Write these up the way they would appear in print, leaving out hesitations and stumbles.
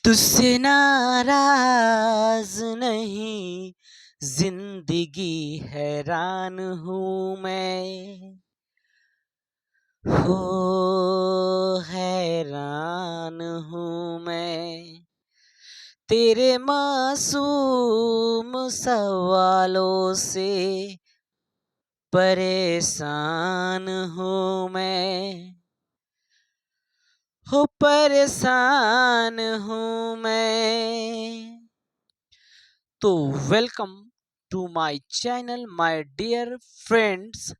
तुझसे नाराज नहीं, जिंदगी हैरान हूँ मैं। हो हैरान हूँ मैं तेरे मासूम सवालों से। परेशान हूँ मैं, हो परेशान हूँ मैं। तो welcome to my channel my dear friends.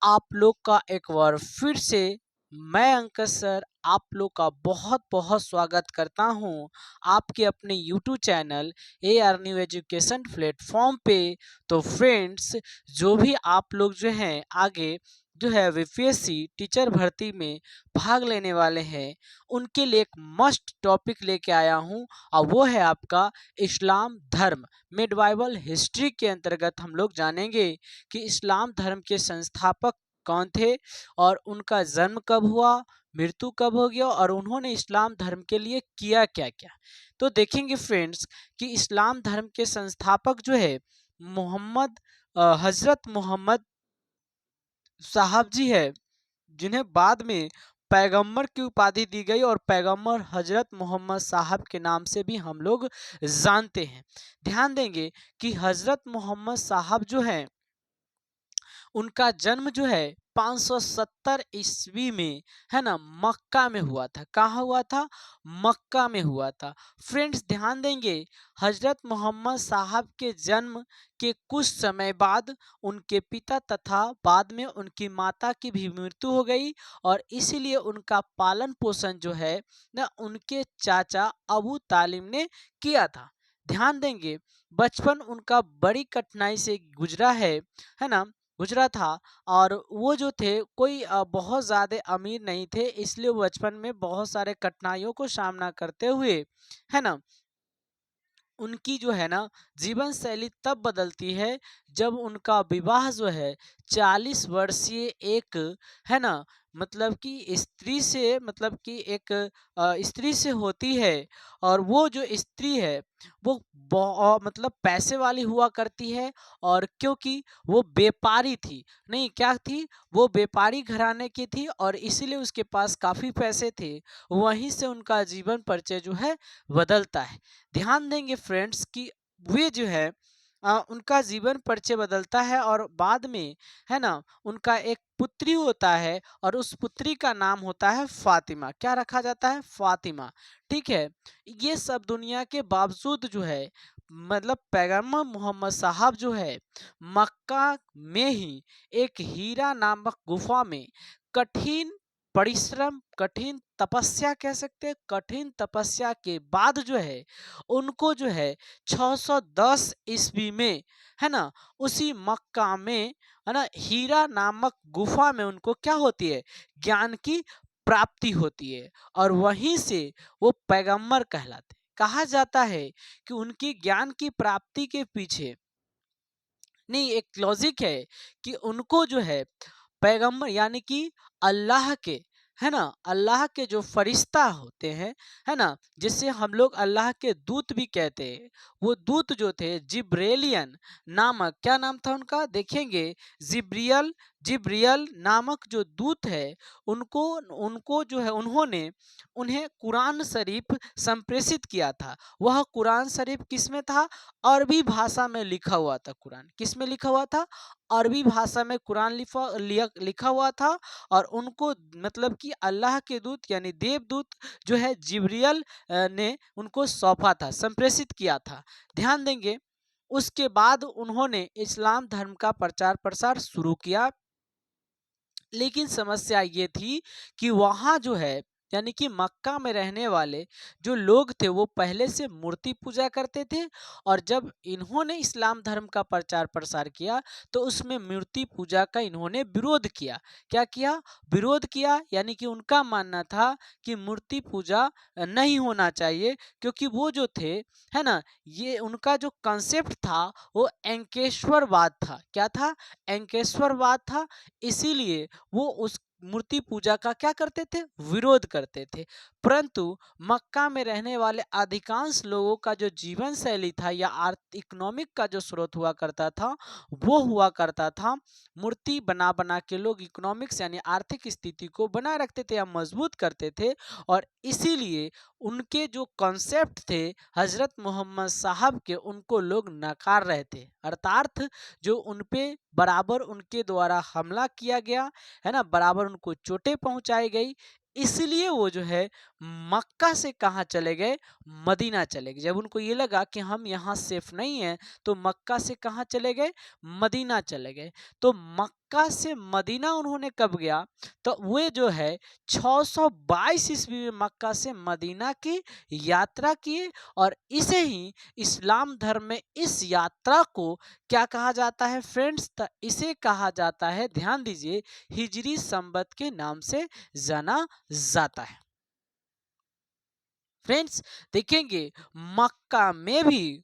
आप लोग का एक बार फिर से मैं अंकज सर आप लोग का बहुत बहुत स्वागत करता हूं आपके अपने YouTube channel A R new education platform पे। तो फ्रेंड्स, जो भी आप लोग जो हैं आगे जो है वीपीएससी टीचर भर्ती में भाग लेने वाले हैं, उनके लिए एक मस्ट टॉपिक लेके आया हूं, और वो है आपका इस्लाम धर्म। मिड बाइबल हिस्ट्री के अंतर्गत हम लोग जानेंगे कि इस्लाम धर्म के संस्थापक कौन थे और उनका जन्म कब हुआ, मृत्यु कब हो गया, और उन्होंने इस्लाम धर्म के लिए किया क्या क्या। तो देखेंगे फ्रेंड्स कि इस्लाम धर्म के संस्थापक जो है मोहम्मद हजरत मोहम्मद साहब जी है, जिन्हें बाद में पैगंबर की उपाधि दी गई और पैगंबर हजरत मोहम्मद साहब के नाम से भी हम लोग जानते हैं। ध्यान देंगे कि हजरत मोहम्मद साहब जो हैं उनका जन्म जो है 570 ईस्वी में, है ना, मक्का में हुआ था। कहाँ हुआ था? मक्का में हुआ था। फ्रेंड्स ध्यान देंगे, हजरत मोहम्मद साहब के जन्म के कुछ समय बाद उनके पिता तथा बाद में उनकी माता की भी मृत्यु हो गई, और इसीलिए उनका पालन पोषण जो है ना उनके चाचा अबू तालिब ने किया था। ध्यान देंगे, बचपन उनका बड़ी कठिनाई से गुजरा है ना, गुजरा था। और वो जो थे कोई बहुत ज़्यादा अमीर नहीं थे, इसलिए वो बचपन में बहुत सारे कठिनाइयों को सामना करते हुए, है ना, उनकी जो है ना जीवन शैली तब बदलती है जब उनका विवाह जो है 40 वर्षीय एक, है ना, मतलब कि स्त्री से, मतलब कि एक स्त्री से होती है। और वो जो स्त्री है वो मतलब पैसे वाली हुआ करती है, और क्योंकि वो व्यापारी थी, नहीं क्या थी, वो व्यापारी घराने की थी, और इसीलिए उसके पास काफ़ी पैसे थे। वहीं से उनका जीवन परिचय जो है बदलता है। ध्यान देंगे फ्रेंड्स कि वे जो है उनका जीवन परिचय बदलता है, और बाद में, है ना, उनका एक पुत्री होता है, और उस पुत्री का नाम होता है फातिमा। क्या रखा जाता है? फातिमा। ठीक है। ये सब दुनिया के बावजूद जो है, मतलब पैगंबर मोहम्मद साहब जो है मक्का में ही एक हीरा नामक गुफा में कठिन परिश्रम, कठिन तपस्या कह सकते हैं, कठिन तपस्या के बाद जो है उनको जो है 610 ईस्वी में, है ना, उसी मक्का में, है ना, हीरा नामक गुफा में उनको क्या होती है? ज्ञान की प्राप्ति होती है, और वहीं से वो पैगंबर कहलाते हैं। कहा जाता है कि उनकी ज्ञान की प्राप्ति के पीछे नहीं एक लॉजिक है कि उनको जो है पैगंबर यानी कि अल्लाह के, है ना, अल्लाह के जो फरिश्ता होते हैं, है ना, जिसे हम लोग अल्लाह के दूत भी कहते हैं, वो दूत जो थे जिब्रेलियन नामक, क्या नाम था उनका देखेंगे, जिब्रियल, जिब्रियल नामक जो दूत है, उनको उनको जो है उन्होंने उन्हें कुरान शरीफ संप्रेषित किया था। वह कुरान शरीफ किस में था? अरबी भाषा में लिखा हुआ था। कुरान किस में लिखा हुआ था? अरबी भाषा में कुरान लिखा हुआ था। और उनको मतलब कि अल्लाह के दूत यानी देवदूत जो है जिब्रियल ने उनको सौंपा था, संप्रेषित किया था। ध्यान देंगे, उसके बाद उन्होंने इस्लाम धर्म का प्रचार प्रसार शुरू किया। लेकिन समस्या ये थी कि वहाँ जो है यानी कि मक्का में रहने वाले जो लोग थे वो पहले से मूर्ति पूजा करते थे, और जब इन्होंने इस्लाम धर्म का प्रचार प्रसार किया तो उसमें मूर्ति पूजा का इन्होंने विरोध किया। क्या किया? विरोध किया, यानी कि उनका मानना था कि मूर्ति पूजा नहीं होना चाहिए, क्योंकि वो जो थे, है ना, ये उनका जो कंसेप्ट था वो एंकेश्वरवाद था। क्या था? एंकेश्वरवाद था। इसीलिए वो मूर्ति पूजा का क्या करते थे, विरोध करते थे। परंतु मक्का में रहने वाले अधिकांश लोगों का जो जीवन शैली था या इकोनॉमिक का जो स्रोत हुआ करता था, वो हुआ करता था मूर्ति बना बना के लोग इकोनॉमिक्स यानी आर्थिक स्थिति को बनाए रखते थे या मजबूत करते थे। और इसीलिए उनके जो कॉन्सेप्ट थे हजरत मोहम्मद साहब के, उनको लोग नकार रहे थे। अर्थात जो उनपे बराबर उनके द्वारा हमला किया गया है ना, बराबर उनको चोटें पहुंचाई गई, इसलिए वो जो है मक्का से कहाँ चले गए, मदीना चले गए। जब उनको ये लगा कि हम यहाँ सेफ नहीं हैं, तो मक्का से कहाँ चले गए, मदीना चले गए। तो मक्का से मदीना उन्होंने कब गया, तो वे जो है 622 ईस्वी में मक्का से मदीना की यात्रा किए। और इसे ही इस्लाम धर्म में इस यात्रा को क्या कहा जाता है फ्रेंड्स, तो इसे कहा जाता है, ध्यान दीजिए, हिजरी संबत के नाम से जाना जाता है। फ्रेंड्स देखेंगे मक्का में भी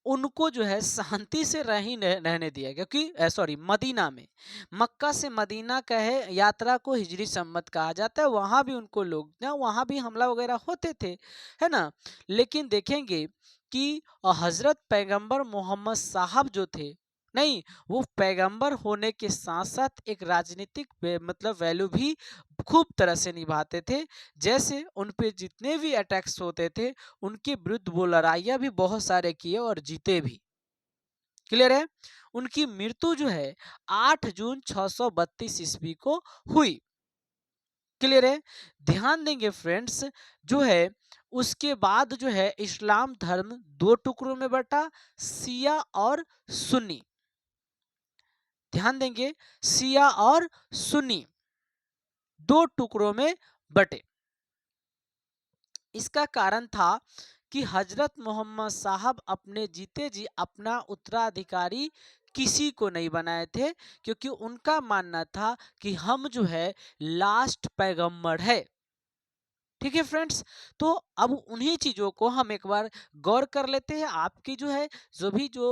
उनको जो है शांति से रहने दिया, क्योंकि सॉरी मदीना में, मक्का से मदीना का है यात्रा को हिजरी सम्मत कहा जाता है। वहां भी उनको लोग ना, वहां भी हमला वगैरह होते थे, है ना। लेकिन देखेंगे कि हजरत पैगंबर मोहम्मद साहब जो थे, नहीं, वो पैगंबर होने के साथ साथ एक राजनीतिक मतलब वैल्यू भी खूब तरह से निभाते थे। जैसे उन पे जितने भी अटैक्स होते थे, उनके विरुद्ध वो लड़ाइयाँ भी बहुत सारे किए और जीते भी। क्लियर है। उनकी मृत्यु जो है 8 जून 632 ईस्वी को हुई। क्लियर है। ध्यान देंगे फ्रेंड्स, जो है उसके बाद जो है इस्लाम धर्म दो टुकड़ों में बटा, शिया और सुन्नी। ध्यान देंगे, शिया और सुन्नी दो टुकड़ों में बटे। इसका कारण था कि हजरत मोहम्मद साहब अपने जीते जी अपना उत्तराधिकारी किसी को नहीं बनाए थे, क्योंकि उनका मानना था कि हम जो है लास्ट पैगंबर है। ठीक है फ्रेंड्स। तो अब उन्हीं चीजों को हम एक बार गौर कर लेते हैं। आपकी जो है जो भी जो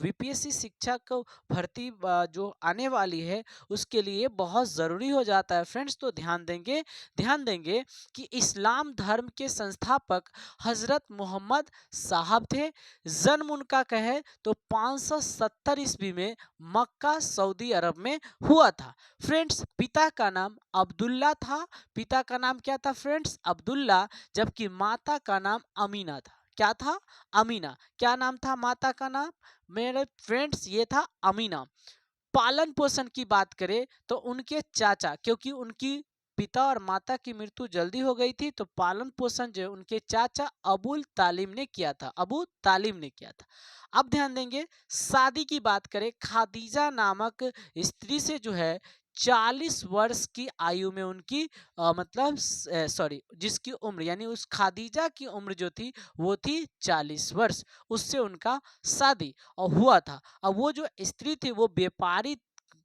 वीपीएससी शिक्षक भर्ती जो आने वाली है, उसके लिए बहुत जरूरी हो जाता है फ्रेंड्स। तो ध्यान देंगे कि इस्लाम धर्म के संस्थापक हजरत मोहम्मद साहब थे। जन्म उनका कहे तो 570 ईस्वी में मक्का सऊदी अरब में हुआ था। फ्रेंड्स पिता का नाम अब्दुल्ला था। पिता का नाम क्या था फ्रेंड्स, अब्दुल्ला। जबकि माता का नाम अमीना था। क्या था, अमीना। क्या नाम था माता का नाम मेरे फ्रेंड्स, ये था अमीना। पालन पोषण की बात करें तो उनके चाचा, क्योंकि उनकी पिता और माता की मृत्यु जल्दी हो गई थी, तो पालन पोषण जो उनके चाचा अबुल तालिम ने किया था, अबू तालिम ने किया था। अब ध्यान देंगे, शादी की बात करें, खादीजा नामक स्त्री से जो है 40 वर्ष की आयु में उनकी मतलब सॉरी जिसकी उम्र यानी उस खादीजा की उम्र जो थी वो थी 40 वर्ष, उससे उनका शादी और हुआ था। अब वो जो स्त्री थी वो व्यापारी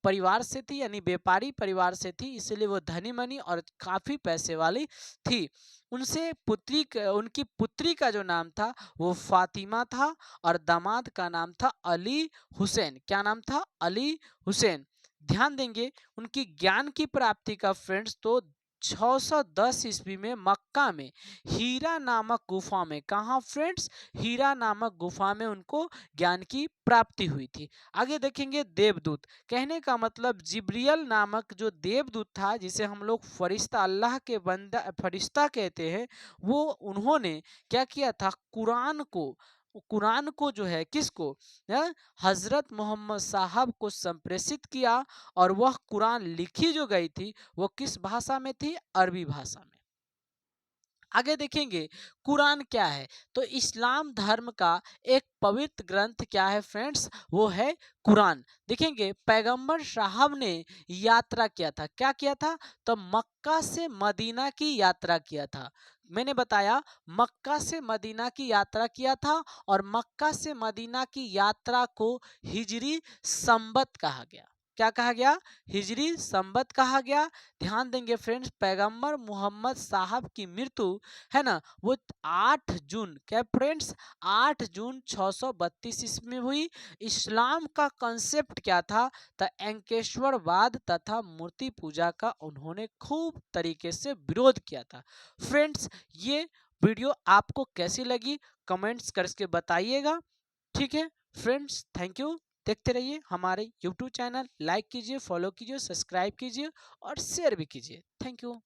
परिवार से थी, यानी व्यापारी परिवार से थी, इसलिए वो धनी मनी और काफी पैसे वाली थी। उनसे उनकी पुत्री का जो नाम था वो फातिमा था, और दामाद का नाम था अली हुसैन। क्या नाम था, अली हुसैन। ध्यान देंगे उनकी ज्ञान की प्राप्ति का फ्रेंड्स, तो 610 ईस्वी में मक्का में हीरा नामक गुफा में, कहा फ्रेंड्स, हीरा नामक गुफा में उनको ज्ञान की प्राप्ति हुई थी। आगे देखेंगे देवदूत, कहने का मतलब जिब्रियल नामक जो देवदूत था, जिसे हम लोग फरिश्ता, अल्लाह के बंदा फरिश्ता कहते हैं, वो उन्होंने क्या किया था, कुरान को जो है किसको, हजरत मोहम्मद साहब को संप्रेषित किया। और वह कुरान लिखी जो गई थी वो किस भाषा में थी, अरबी भाषा में। आगे देखेंगे कुरान क्या है, तो इस्लाम धर्म का एक पवित्र ग्रंथ क्या है फ्रेंड्स, वो है कुरान। देखेंगे पैगंबर साहब ने यात्रा किया था, क्या किया था, तो मक्का से मदीना की यात्रा किया था। मैंने बताया मक्का से मदीना की यात्रा किया था, और मक्का से मदीना की यात्रा को हिजरी संबत कहा गया। क्या कहा गया, हिजरी संबत कहा गया। ध्यान देंगे फ्रेंड्स, पैगंबर मोहम्मद साहब की मृत्यु है ना वो 8 जून, क्या फ्रेंड्स, 8 जून 632 ईस्वी में हुई। इस्लाम का कंसेप्ट क्या था, तो एंकेश्वरवाद तथा मूर्ति पूजा का उन्होंने खूब तरीके से विरोध किया था। फ्रेंड्स, ये वीडियो आपको कैसी लगी कमेंट्स करके बताइएगा। ठीक है फ्रेंड्स, थैंक यू। देखते रहिए हमारे यूट्यूब चैनल, लाइक कीजिए, फॉलो कीजिए, सब्सक्राइब कीजिए और शेयर भी कीजिए। Thank you.